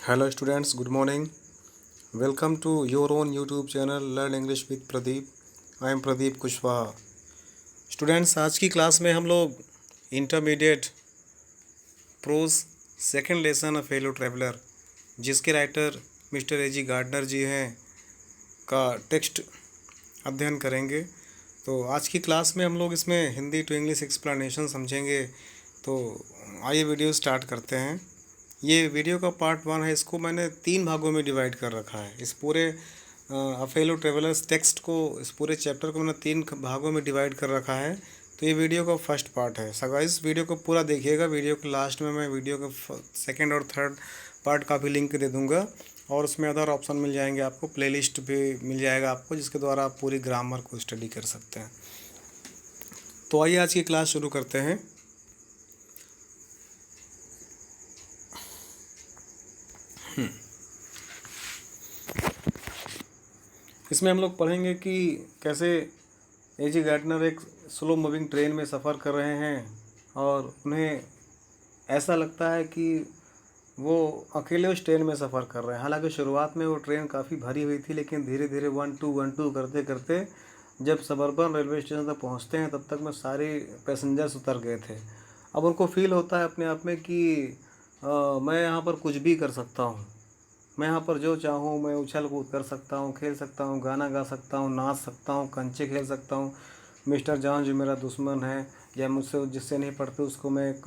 Hello students, good morning. Welcome to your own YouTube channel Learn English with Pradeep. I am Pradeep Kushwaha. Students, आज की class में हम लोग intermediate prose second lesson of fellow traveller, जिसके writer mister A G. Gardiner ji हैं, का text अध्ययन करेंगे. तो आज की क्लास में हम लोग इसमें हिंदी टू इंग्लिश एक्सप्लेनेशन समझेंगे. तो आइए वीडियो स्टार्ट करते हैं. ये वीडियो का पार्ट 1 है. इसको मैंने 3 भागों में डिवाइड कर रखा है. इस पूरे फेलो ट्रेवलर्स टेक्स्ट को, इस पूरे चैप्टर को मैंने 3 भागों में डिवाइड कर रखा है. तो ये वीडियो का फर्स्ट पार्ट है. सो गाइस, इस वीडियो को पूरा देखिएगा. वीडियो के लास्ट में मैं वीडियो का सेकंड और थर्ड पार्ट का भी लिंक दे दूँगा, और उसमें अदर ऑप्शन मिल जाएंगे आपको. प्लेलिस्ट भी मिल जाएगा आपको, जिसके द्वारा आप पूरी ग्रामर को स्टडी कर सकते हैं. तो आइए आज की क्लास शुरू करते हैं. इसमें हम लोग पढ़ेंगे कि कैसे ए.जी. गार्डनर एक स्लो मूविंग ट्रेन में सफ़र कर रहे हैं, और उन्हें ऐसा लगता है कि वो अकेले उस ट्रेन में सफ़र कर रहे हैं. हालांकि शुरुआत में वो ट्रेन काफ़ी भरी हुई थी, लेकिन धीरे धीरे 1-2 करते करते जब सबर्बन रेलवे स्टेशन तक पहुंचते हैं, तब तक में सारे पैसेंजर्स उतर गए थे. अब उनको फील होता है अपने आप में कि मैं यहाँ पर कुछ भी कर सकता हूँ. मैं यहाँ पर जो चाहूँ मैं उछल कूद कर सकता हूँ, खेल सकता हूँ, गाना गा सकता हूँ, नाच सकता हूँ, कंचे खेल सकता हूँ. मिस्टर जॉन जो मेरा दुश्मन है या मुझसे जिससे नहीं पढ़ते, उसको मैं एक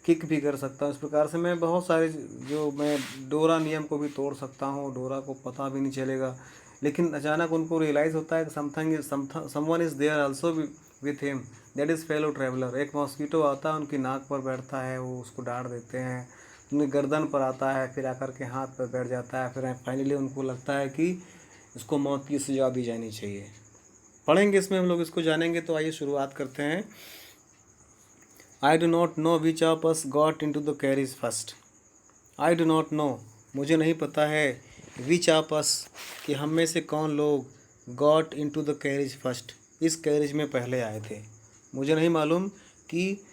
किक भी कर सकता हूँ. इस प्रकार से मैं बहुत सारे, जो मैं डोरा नियम को भी तोड़ सकता हूँ, डोरा को पता भी नहीं चलेगा. लेकिन अचानक उनको रियलाइज़ होता है कि someone is there also with him, that is fellow traveller. एक मॉस्किटो आता है, उनकी नाक पर बैठता है, वो उसको डांट देते हैं. उनकी गर्दन पर आता है, फिर आकर के हाथ पर बैठ जाता है. फिर फाइनली उनको लगता है कि इसको मौत की सज़ा दी जानी चाहिए. पढ़ेंगे इसमें हम लोग, इसको जानेंगे. तो आइए शुरुआत करते हैं. I do not know which of us got into the carriage first. I do not no, मुझे नहीं पता है. विच ऑफ अस, कि हम में से कौन लोग, got into the carriage first, इस कैरिज में पहले आए थे. मुझे नहीं मालूम कि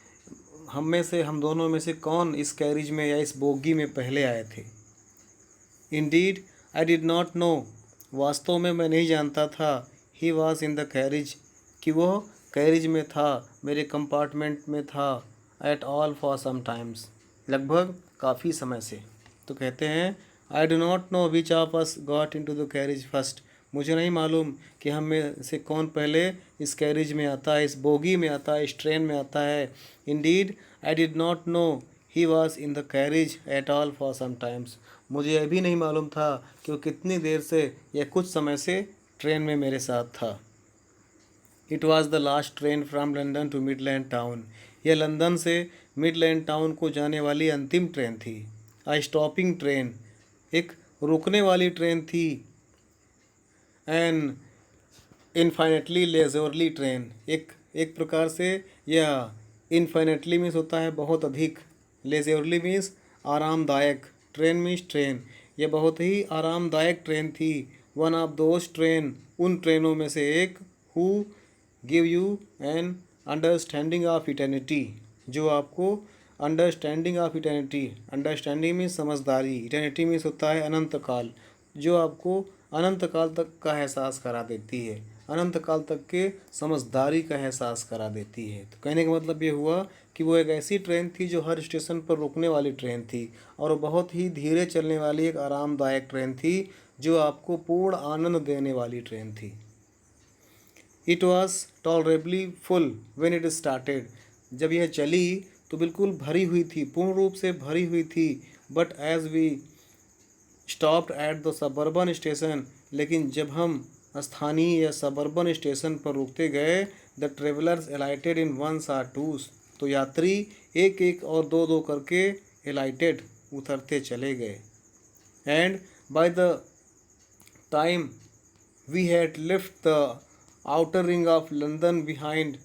हम दोनों में से कौन इस कैरिज में या इस बोगी में पहले आए थे. Indeed I did not know, वास्तव में मैं नहीं जानता था. He was in the carriage, कि वह कैरिज में था, मेरे कंपार्टमेंट में था. At all for some times, लगभग काफ़ी समय से. तो कहते हैं I do not know which of us got into the carriage first. मुझे नहीं मालूम कि हम में से कौन पहले इस कैरिज में आता है, इस बोगी में आता है, इस ट्रेन में आता है. Indeed I did not know he was in the carriage at all for some times. मुझे यह भी नहीं मालूम था कि वो कितनी देर से या कुछ समय से ट्रेन में मेरे साथ था. It was the last train from London to Midland town. यह लंदन से मिडलैंड टाउन को जाने वाली अंतिम ट्रेन थी. आ स्टॉपिंग ट्रेन, एक रुकने वाली ट्रेन थी. एन इनफाइनेटली लेजरली ट्रेन, एक प्रकार से यह इनफाइनेटली मीन्स होता है बहुत अधिक, लेजरली मीन्स आरामदायक, ट्रेन मीन्स ट्रेन. यह बहुत ही आरामदायक ट्रेन थी. वन ऑफ दोज ट्रेन, उन ट्रेनों में से एक, who give you an understanding of eternity, जो आपको understanding of eternity, understanding means समझदारी, इटर्निटी मीन्स होता है अनंत काल, जो आपको अनंत काल तक का एहसास करा देती है, अनंत काल तक के समझदारी का एहसास करा देती है. तो कहने का मतलब ये हुआ कि वो एक ऐसी ट्रेन थी जो हर स्टेशन पर रुकने वाली ट्रेन थी, और बहुत ही धीरे चलने वाली एक आरामदायक ट्रेन थी, जो आपको पूर्ण आनंद देने वाली ट्रेन थी. It was tolerably full when it started. जब यह चली तो बिल्कुल भरी हुई थी, पूर्ण रूप से भरी हुई थी. But as we stopped at the suburban station, लेकिन जब हम स्थानीय या सबर्बन स्टेशन पर रुकते गए, the travellers alighted in ones or twos, तो यात्री एक एक और दो दो करके एलाइटेड, उतरते चले गए. And by the time we had lift the outer ring of London behind,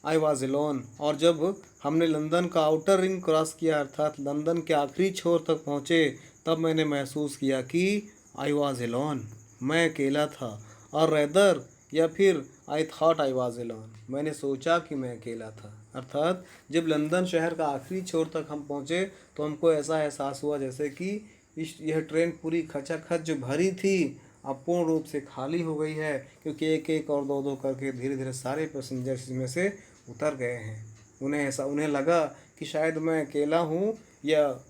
I was alone. और जब हमने लंदन का आउटर रिंग क्रॉस किया, अर्थात लंदन के आखिरी छोर तक पहुँचे, तब मैंने महसूस किया कि आई वॉज एलोन, मैं अकेला था. और रेदर, या फिर I thought I was alone, मैंने सोचा कि मैं अकेला था. अर्थात जब लंदन शहर का आखिरी छोर तक हम पहुँचे, तो हमको ऐसा एहसास हुआ जैसे कि यह ट्रेन पूरी खचाखच जो भरी थी अब पूर्ण रूप से खाली हो गई है, क्योंकि एक एक और दो दो करके धीरे धीरे सारे पैसेंजर्स इसमें से उतर गए हैं। उन्हें लगा कि शायद मैं अकेला हूँ, या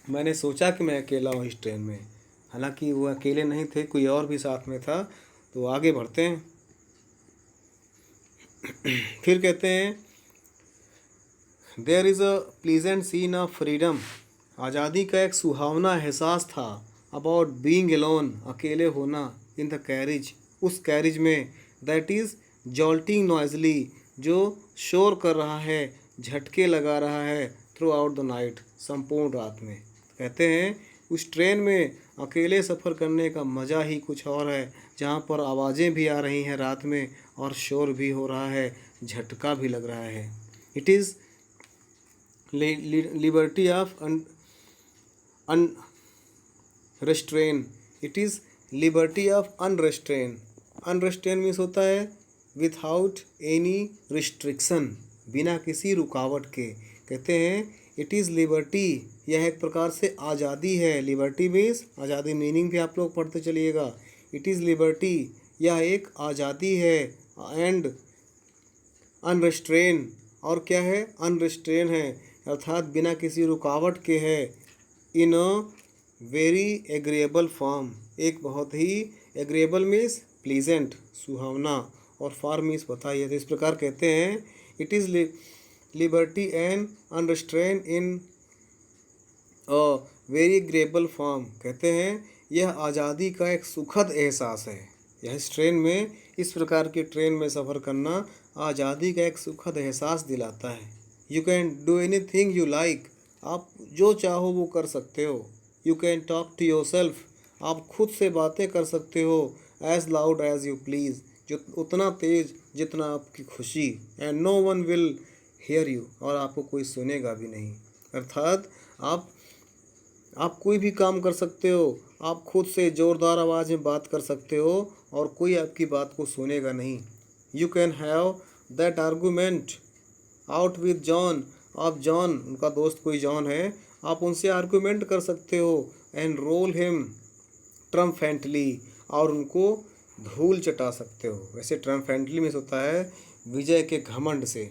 मैंने सोचा कि मैं अकेला हूँ इस ट्रेन में। हालांकि वो अकेले नहीं थे, कोई और भी साथ में था। तो आगे बढ़ते हैं। फिर कहते हैं, there is a pleasant scene of freedom. आज़ादी का एक सुहावना एहसास था। अबाउट बीइंग एलोन, अकेले होना। इन द कैरिज, उस कैरिज में। दैट इज़ जॉल्टिंग नॉइजली, जो शोर कर रहा है, झटके लगा रहा है। थ्रू आउट द नाइट, संपूर्ण रात में। कहते हैं उस ट्रेन में अकेले सफ़र करने का मज़ा ही कुछ और है, जहाँ पर आवाज़ें भी आ रही हैं रात में और शोर भी हो रहा है, झटका भी लग रहा है। It is liberty of unrestraint. It is liberty of unrestraint. Unrestraint means होता है विथआउट एनी रिस्ट्रिक्शन, बिना किसी रुकावट के। कहते हैं इट इज़ लिबर्टी, यह एक प्रकार से आज़ादी है। लिबर्टी मीन्स आज़ादी, मीनिंग भी आप लोग पढ़ते चलिएगा। इट इज़ लिबर्टी, यह एक आज़ादी है। एंड अनरेस्ट्रेन, और क्या है, अनरेस्ट्रेन है, अर्थात बिना किसी रुकावट के है। इन अ वेरी एग्रीएबल फॉर्म, एक बहुत ही एग्रीएबल मीन्स प्लीजेंट, सुहावना, और फॉर्म मीन्स बताइए। तो इस प्रकार कहते हैं it is liberty and unrestraint in a very agreeable form. कहते हैं यह आज़ादी का एक सुखद एहसास है। यह इस ट्रेन में, इस प्रकार की ट्रेन में सफ़र करना आज़ादी का एक सुखद एहसास दिलाता है। You can do anything you like, आप जो चाहो वो कर सकते हो। You can talk to yourself, आप खुद से बातें कर सकते हो। As loud as you please, जो उतना तेज़ जितना आपकी खुशी। And no one will hear you, और आपको कोई सुनेगा भी नहीं। अर्थात आप कोई भी काम कर सकते हो, आप खुद से ज़ोरदार आवाज़ में बात कर सकते हो और कोई आपकी बात को सुनेगा नहीं। You can have that argument out with John, आप जॉन, उनका दोस्त कोई जॉन है, आप उनसे आर्गूमेंट कर सकते हो। एंड रोल हिम ट्रम्फेंटली, और उनको धूल चटा सकते हो। वैसे ट्रम्फेंटली में होता है विजय के घमंड से।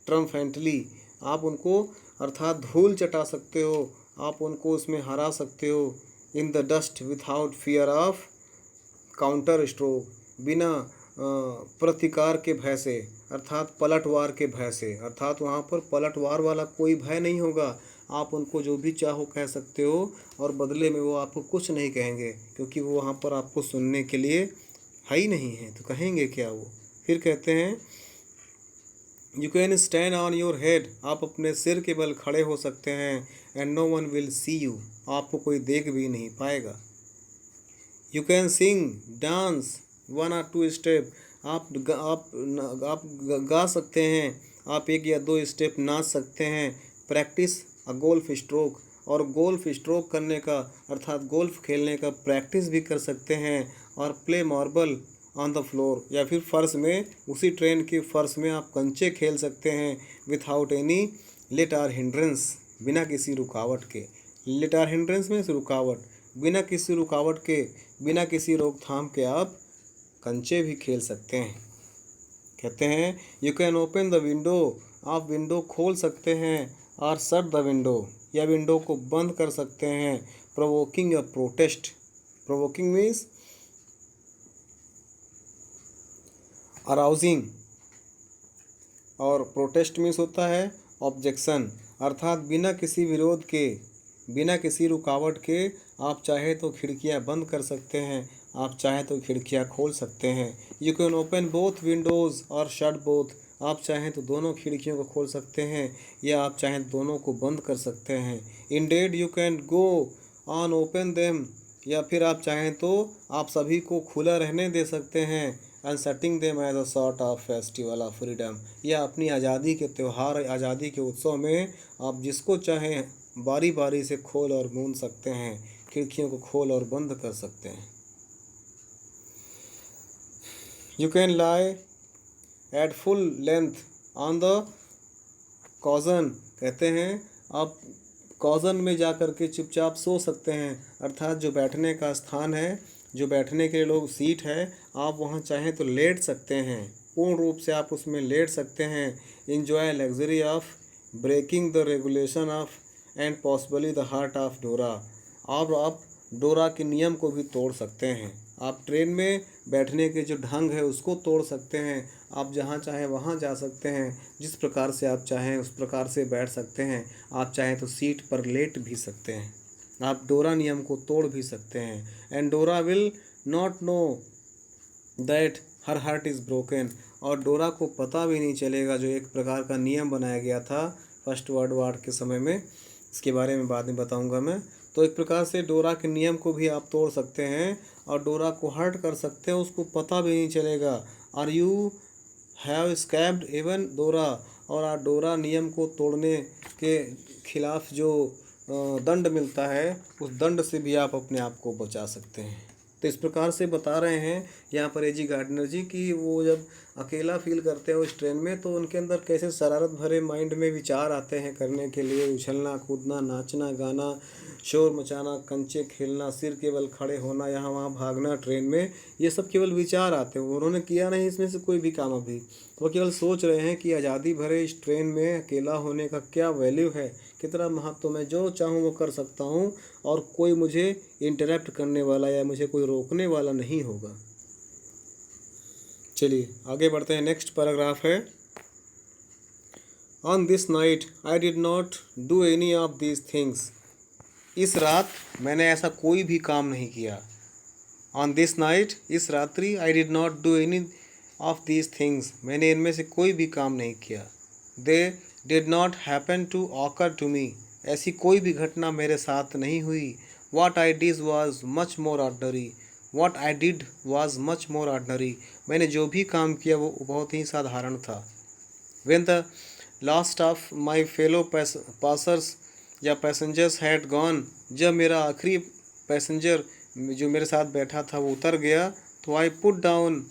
ट्रम्फेंटली, आप उनको अर्थात धूल चटा सकते हो, आप उनको उसमें हरा सकते हो। In the dust without fear of counter stroke, बिना प्रतिकार के भय से, अर्थात पलटवार के भय से। अर्थात वहाँ पर पलटवार वाला कोई भय नहीं होगा। आप उनको जो भी चाहो कह सकते हो और बदले में वो आपको कुछ नहीं कहेंगे, क्योंकि वो वहाँ पर आपको सुनने के लिए है ही नहीं है, तो कहेंगे क्या वो। फिर कहते हैं you can stand on your head, आप अपने सिर के बल खड़े हो सकते हैं। And no one will see you, आपको कोई देख भी नहीं पाएगा। You can sing dance 1 or 2 step, आप गा सकते हैं, आप 1 या 2 स्टेप नाच सकते हैं। प्रैक्टिस अ गोल्फ स्ट्रोक, और गोल्फ स्ट्रोक करने का अर्थात गोल्फ खेलने का प्रैक्टिस भी कर सकते हैं। और play marble on the floor, या फिर फर्श में, उसी ट्रेन के फर्श में आप कंचे खेल सकते हैं। Without any let or hindrance, बिना किसी रुकावट के। लेट आर हिंड्रेंस में रुकावट, बिना किसी रुकावट के, बिना किसी रोकथाम के आप कंचे भी खेल सकते हैं। कहते हैं you can open the window, आप विंडो खोल सकते हैं। और शट द विंडो, या विंडो को बंद कर सकते हैं। Provoking a protest, provoking means arousing, और प्रोटेस्ट मीन्स होता है ऑब्जेक्शन, अर्थात बिना किसी विरोध के, बिना किसी रुकावट के आप चाहे तो खिड़कियां बंद कर सकते हैं, आप चाहे तो खिड़कियां खोल सकते हैं। You can open both Windows और शट बोथ, आप चाहें तो दोनों खिड़कियों को खोल सकते हैं या आप चाहें दोनों को बंद कर सकते हैं। Ended you can go on open them, या फिर आप चाहें तो आप सभी को खुला रहने दे सकते हैं। And setting them as a sort of festival of freedom, या अपनी आज़ादी के त्यौहार, आज़ादी के उत्सव में आप जिसको चाहें बारी बारी से खोल और मूंद सकते हैं, खिड़कियों को खोल और बंद कर सकते हैं। You can lie at full length on the cushion, कहते हैं आप कॉजन में जा कर के चुपचाप सो सकते हैं, अर्थात जो बैठने का स्थान है, जो बैठने के लिए लोग सीट है, आप वहाँ चाहें तो लेट सकते हैं, पूर्ण रूप से आप उसमें लेट सकते हैं। Enjoy luxury of breaking the regulation of and possibly the heart of Dora. आप डोरा के नियम को भी तोड़ सकते हैं। आप ट्रेन में बैठने के जो ढंग है उसको तोड़ सकते हैं। आप जहाँ चाहें वहाँ जा सकते हैं, जिस प्रकार से आप चाहें उस प्रकार से बैठ सकते हैं। आप चाहें तो सीट पर लेट भी सकते हैं। आप डोरा नियम को तोड़ भी सकते हैं। एंड डोरा will not know that her heart is broken. और डोरा को पता भी नहीं चलेगा, जो एक प्रकार का नियम बनाया गया था फर्स्ट वर्ल्ड वॉर के समय में, इसके बारे में बाद में बताऊंगा मैं। तो एक प्रकार से डोरा के नियम को भी आप तोड़ सकते हैं और डोरा को हर्ट कर सकते हैं, उसको पता भी नहीं चलेगा। आर यू हैव स्कैप्ड इवन डोरा। और आप डोरा नियम को तोड़ने के खिलाफ जो दंड मिलता है, उस दंड से भी आप अपने आप को बचा सकते हैं। तो इस प्रकार से बता रहे हैं यहाँ पर एजी गार्डनर जी कि वो जब अकेला फील करते हैं उस ट्रेन में, तो उनके अंदर कैसे शरारत भरे माइंड में विचार आते हैं करने के लिए, उछलना कूदना, नाचना गाना, शोर मचाना, कंचे खेलना, सिर केवल खड़े होना, यहाँ वहाँ भागना ट्रेन में, ये सब केवल विचार आते हैं। उन्होंने किया नहीं इसमें से कोई भी काम अभी, वो केवल सोच रहे हैं कि आज़ादी भरे इस ट्रेन में अकेला होने का क्या वैल्यू है, कितना महत्व, मैं जो चाहूँ वो कर सकता हूँ और कोई मुझे इंटरप्ट करने वाला या मुझे कोई रोकने वाला नहीं होगा। चलिए आगे बढ़ते हैं। नेक्स्ट पैराग्राफ है, on this night I did not do any of these things. इस रात मैंने ऐसा कोई भी काम नहीं किया। ऑन दिस नाइट, इस रात्रि, I did not do any of these things, मैंने इनमें से कोई भी काम नहीं किया। They did not happen to occur to me, ऐसी कोई भी घटना मेरे साथ नहीं हुई। What I did was much more ordinary, what I did was much more ordinary, मैंने जो भी काम किया वो बहुत ही साधारण था। When the last of my fellow passers या पैसेंजर्स हैड गॉन, जब मेरा आखिरी पैसेंजर जो मेरे साथ बैठा था वो उतर गया, तो I put down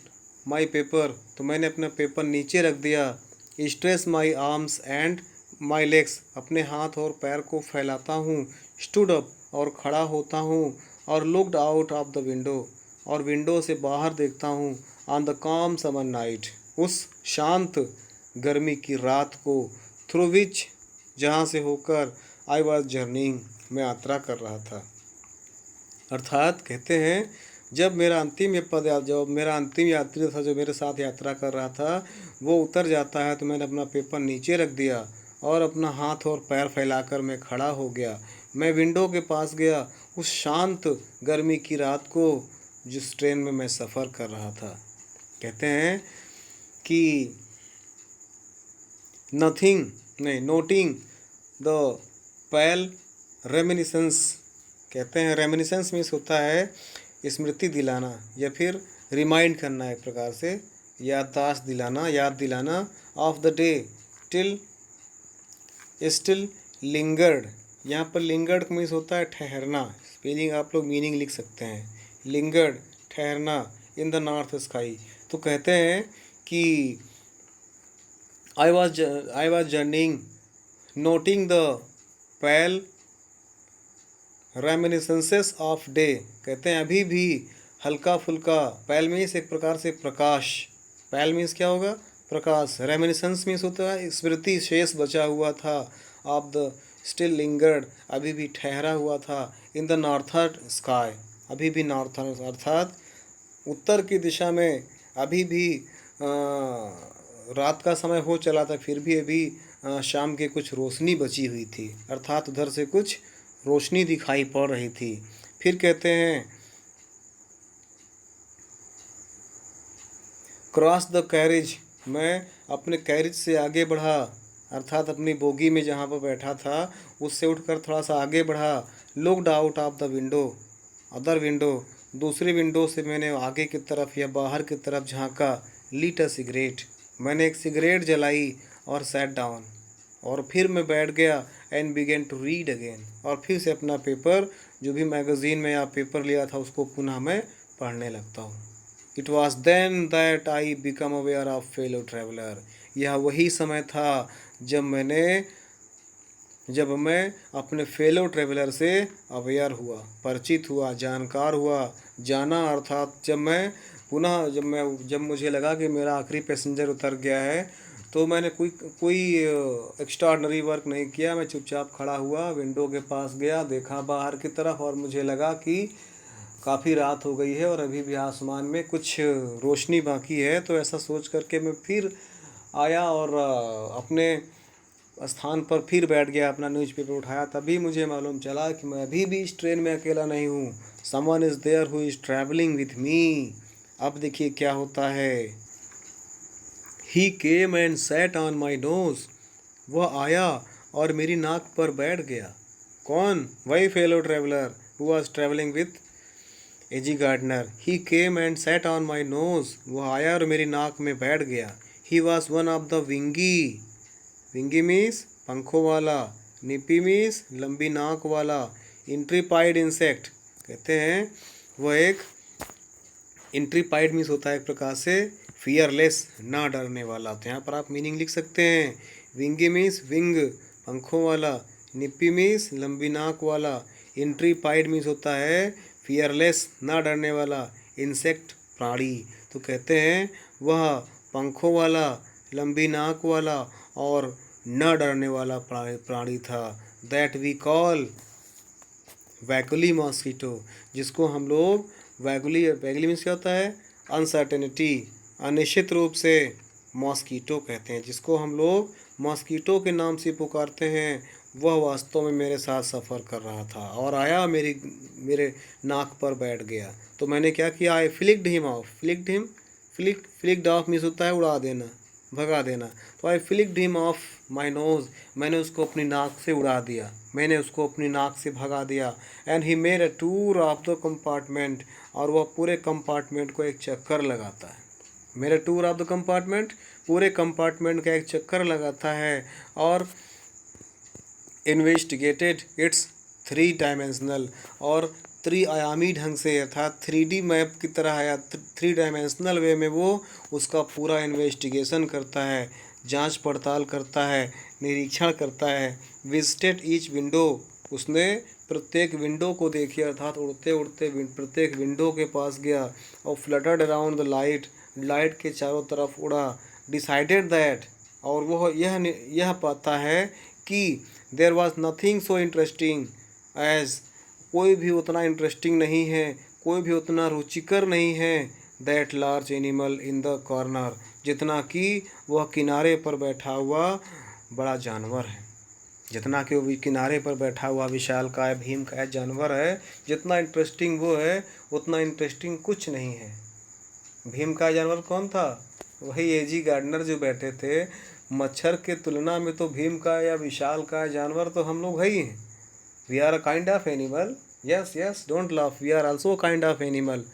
my paper, तो मैंने अपना पेपर नीचे रख दिया। Stress my arms and my legs, अपने हाथ और पैर को फैलाता हूँ। स्टूड अप, और खड़ा होता हूँ। और looked out of the window, और विंडो से बाहर देखता हूँ। ऑन द काम समर नाइट, उस शांत गर्मी की रात को। थ्रू विच, जहाँ से होकर आई वॉज जर्निंग, मैं यात्रा कर रहा था। अर्थात कहते हैं जब मेरा अंतिम यात्री था जो मेरे साथ यात्रा कर रहा था, वो उतर जाता है, तो मैंने अपना पेपर नीचे रख दिया और अपना हाथ और पैर फैलाकर मैं खड़ा हो गया। मैं विंडो के पास गया, उस शांत गर्मी की रात को जिस ट्रेन में मैं सफ़र कर रहा था। कहते हैं कि नोटिंग द पैल रेमिनिसेंस, कहते हैं रेमिनिसेंस मीन्स होता है स्मृति दिलाना या फिर रिमाइंड करना, एक प्रकार से याददाश्त दिलाना, याद दिलाना। Of the day till still lingered, यहाँ पर लिंगर्ड मीन्स होता है ठहरना, स्पेलिंग आप लोग मीनिंग लिख सकते हैं, लिंगर्ड ठहरना, इन द नॉर्थ स्काई। तो कहते हैं कि I was journeying, noting the pale reminiscences of day, कहते हैं अभी भी हल्का फुल्का, पैल मीन्स एक प्रकार से प्रकाश, पैल मीन्स क्या होगा, प्रकाश, रेमिनिसेंस मीन्स होता है स्मृति शेष बचा हुआ था। ऑफ द स्टिल लिंगर्ड, अभी भी ठहरा हुआ था। इन द नॉर्थर्न स्काई, अभी भी नॉर्थर्न अर्थात उत्तर की दिशा में अभी भी रात का समय हो चला था, फिर भी अभी शाम के कुछ रोशनी बची हुई थी, अर्थात उधर से कुछ रोशनी दिखाई पड़ रही थी। फिर कहते हैं क्रॉस द कैरिज, मैं अपने कैरिज से आगे बढ़ा, अर्थात अपनी बोगी में जहाँ पर बैठा था उससे उठकर थोड़ा सा आगे बढ़ा। Looked out of the window, other window, दूसरी विंडो से मैंने आगे की तरफ या बाहर की तरफ झांका। लीट अ सिगरेट, मैंने एक सिगरेट जलाई और सैट डाउन, और फिर मैं बैठ गया। And began to read again, और फिर से अपना पेपर, जो भी मैगज़ीन में या पेपर लिया था उसको पुनः मैं पढ़ने लगता हूँ। It was then that I become aware of fellow traveller, यह वही समय था जब मैंने जब मैं अपने फेलो ट्रेवलर से अवेयर हुआ, परिचित हुआ, जानकार हुआ, जाना, अर्थात जब मुझे लगा कि मेरा आखिरी पैसेंजर उतर गया है, तो मैंने कोई कोई एक्स्ट्राऑर्डिनरी वर्क नहीं किया। मैं चुपचाप खड़ा हुआ, विंडो के पास गया, देखा बाहर की तरफ, और मुझे लगा कि काफ़ी रात हो गई है और अभी भी आसमान में कुछ रोशनी बाकी है। तो ऐसा सोच करके मैं फिर आया और अपने स्थान पर फिर बैठ गया, अपना न्यूज़पेपर उठाया। तभी मुझे मालूम चला कि मैं अभी भी इस ट्रेन में अकेला नहीं हूँ, someone is there who is travelling with me. अब देखिए क्या होता है। He came and sat on my nose, वह आया और मेरी नाक पर बैठ गया। कौन? वही fellow traveller who was travelling with A G Gardiner. He came and sat on my nose, वह आया और मेरी नाक में बैठ गया। He was one of the wingy, wingy means पंखों वाला, निपी मीन्स लंबी नाक वाला, इंट्रीपाइड इंसेक्ट कहते हैं वह एक इंट्रीपाइड मीन्स होता है एक प्रकार से फियरलेस, ना डरने वाला। तो यहाँ पर आप मीनिंग लिख सकते हैं। विंगी मीन्स विंग, पंखों वाला, निप्पी मीन्स लंबी नाक वाला, इंट्रीपाइड मीन्स होता है फियरलेस, ना डरने वाला, इंसेक्ट प्राणी। तो कहते हैं वह पंखों वाला, लंबी नाक वाला और न डरने वाला प्राणी था। दैट वी कॉल वैकुली मॉस्किटो, जिसको हम लोग वैकुली मीन्स क्या होता है? अनसर्टेनिटी, अनिश्चित रूप से मॉस्किटो कहते हैं, जिसको हम लोग मॉस्किटो के नाम से पुकारते हैं। वह वास्तव में मेरे साथ सफ़र कर रहा था और आया मेरे नाक पर बैठ गया। तो मैंने क्या किया? I flicked him off, flicked off means होता है उड़ा देना, भगा देना। तो I flicked him off my nose, मैंने उसको अपनी नाक से उड़ा दिया, मैंने उसको अपनी नाक से भगा दिया। And he made a tour of the compartment, और वह पूरे कंपार्टमेंट को एक चक्कर लगाता है। मेरा टूर ऑफ द कंपार्टमेंट, पूरे कंपार्टमेंट का एक चक्कर लगाता है और इन्वेस्टिगेटेड इट्स 3 डायमेंशनल, और त्रिआयामी ढंग से अर्थात 3D मैप की तरह या 3 डायमेंशनल वे में वो उसका पूरा इन्वेस्टिगेशन करता है, जांच पड़ताल करता है, निरीक्षण करता है। विजिटेड ईच विंडो, उसने प्रत्येक विंडो को देखी, अर्थात उड़ते उड़ते प्रत्येक विंडो के पास गया और फ्लटर्ड अराउंड द लाइट के चारों तरफ उड़ा। डिसाइडेड दैट, और वह यह पाता है कि there was nothing so interesting as, कोई भी उतना इंटरेस्टिंग नहीं है, कोई भी उतना रुचिकर नहीं है, that large animal in the corner, जितना कि वह किनारे पर बैठा हुआ बड़ा जानवर है, जितना कि वो किनारे पर बैठा हुआ विशालकाय भीमकाय जानवर है, जितना इंटरेस्टिंग वो है उतना इंटरेस्टिंग कुछ नहीं है। भीमकाय जानवर कौन था? वही एजी गार्डनर जो बैठे थे। मच्छर के तुलना में तो भीमकाय या विशालकाय जानवर तो हम लोग है ही हैं। We are a kind of animal, yes don't laugh, we are also kind of animal.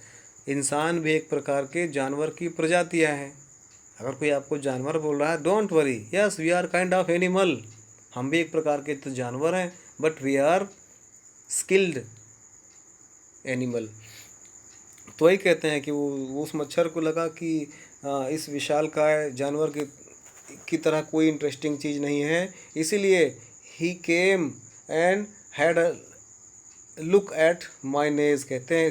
इंसान भी एक प्रकार के जानवर की प्रजातियां हैं। अगर कोई आपको जानवर बोल रहा है, don't worry, yes we are kind of animal, हम भी एक प्रकार के तो जानवर हैं, but we are skilled animal. तो वही कहते हैं कि वो उस मच्छर को लगा कि इस विशालकाय जानवर की तरह कोई इंटरेस्टिंग चीज़ नहीं है, इसीलिए ही came and had a look at my nose कहते हैं,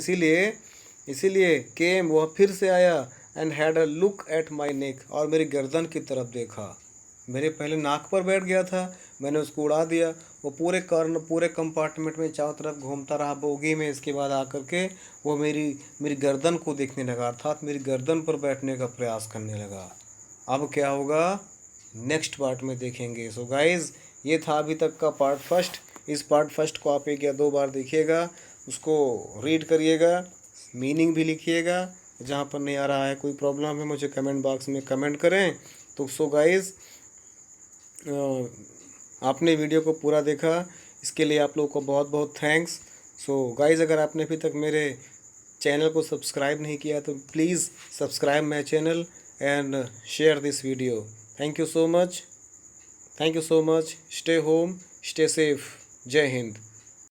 इसीलिए केम वह फिर से आया, and had a look at my neck, और मेरी गर्दन की तरफ देखा। मेरे पहले नाक पर बैठ गया था, मैंने उसको उड़ा दिया, वो पूरे कंपार्टमेंट में चारों तरफ घूमता रहा बोगी में। इसके बाद आकर के वो मेरी गर्दन को देखने लगा, अर्थात मेरी गर्दन पर बैठने का प्रयास करने लगा। अब क्या होगा नेक्स्ट पार्ट में देखेंगे। सो गाइज़, ये था अभी तक का पार्ट फर्स्ट। इस पार्ट फर्स्ट को आप 1 या 2 बार देखिएगा, उसको रीड करिएगा, मीनिंग भी लिखिएगा। जहाँ पर नहीं आ रहा है, कोई प्रॉब्लम है, मुझे कमेंट बॉक्स में कमेंट करें। तो सो गाइज़, आपने वीडियो को पूरा देखा, इसके लिए आप लोगों को बहुत बहुत थैंक्स। सो गाइज़, अगर आपने अभी तक मेरे चैनल को सब्सक्राइब नहीं किया तो please subscribe my channel and share this video. Thank you so much, stay home, stay safe. जय हिंद।